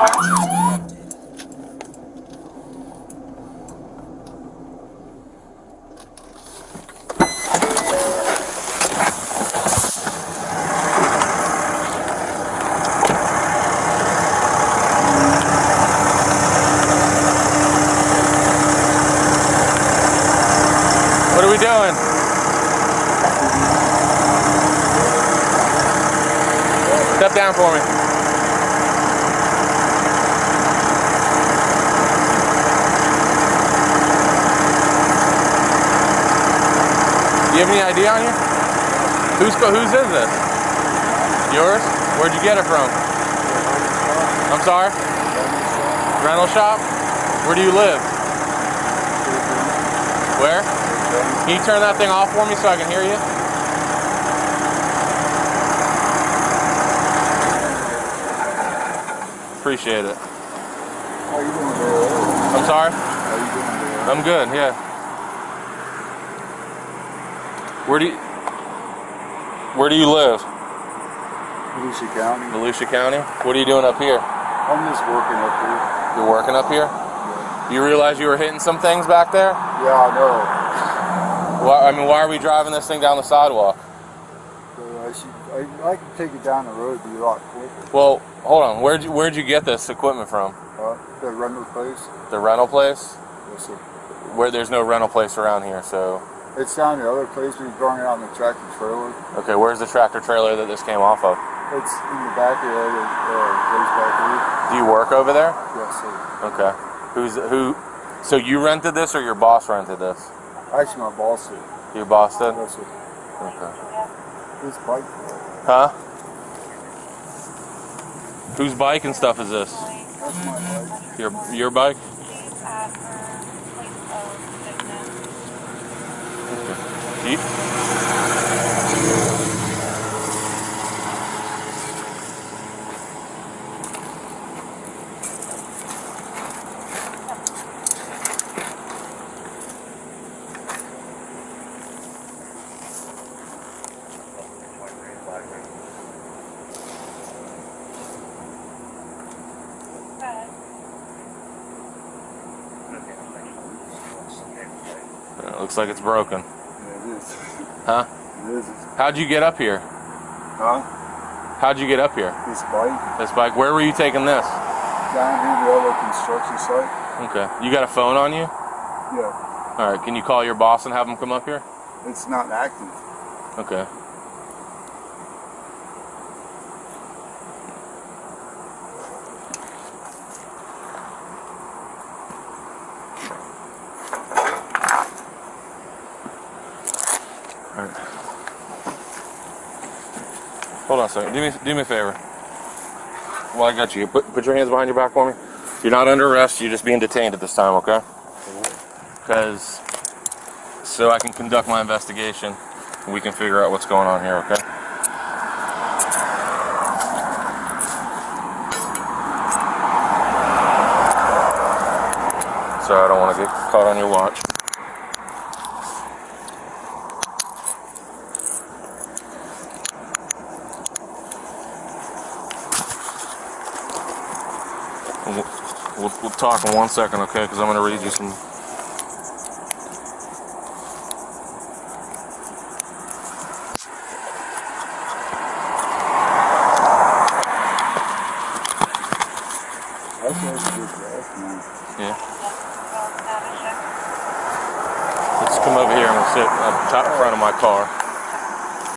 What are we doing? Step down for me. Do you have any ID on you? Whose is this? Yours? Where'd you get it from? I'm sorry? Rental shop? Where do you live? Where? Can you turn that thing off for me so I can hear you? Appreciate it. How you doing there? I'm sorry? How you doing there? I'm good, yeah. Where do you live? Volusia County. Volusia County? What are you doing up here? I'm just working up here. You're working up here? Yeah. You realize you were hitting some things back there? Yeah, I know. Why are we driving this thing down the sidewalk? I can take it down the road, it'd be a lot quicker. Well, hold on. Where'd you get this equipment from? The rental place. The rental place? Yes, sir. Where there's no rental place around here, so. It's down the other place. We brought it out in the tractor trailer. Okay, where's the tractor trailer that this came off of? It's in the back of the place back here. Do you work over there? Yes, sir. Okay. So you rented this or your boss rented this? Actually, my boss did. Your boss did? Yes, sir. Okay. This bike. Huh? Whose bike and stuff is this? That's my bike. Your bike? Okay. Looks like it's broken. Yeah, it is. Huh? It is. How'd you get up here? Huh? How'd you get up here? This bike. This bike. Where were you taking this? Down here, the other construction site. Okay. You got a phone on you? Yeah. All right. Can you call your boss and have him come up here? It's not active. Okay. All right. Hold on a second. Do me a favor. Well, I got you. Put your hands behind your back for me. You're not under arrest. You're just being detained at this time, okay? Because so I can conduct my investigation and we can figure out what's going on here, okay? Sorry, I don't want to get caught on your watch. We'll talk in 1 second, okay? Because I'm going to read you some. Yeah. Let's come over here and we'll sit up top front of my car.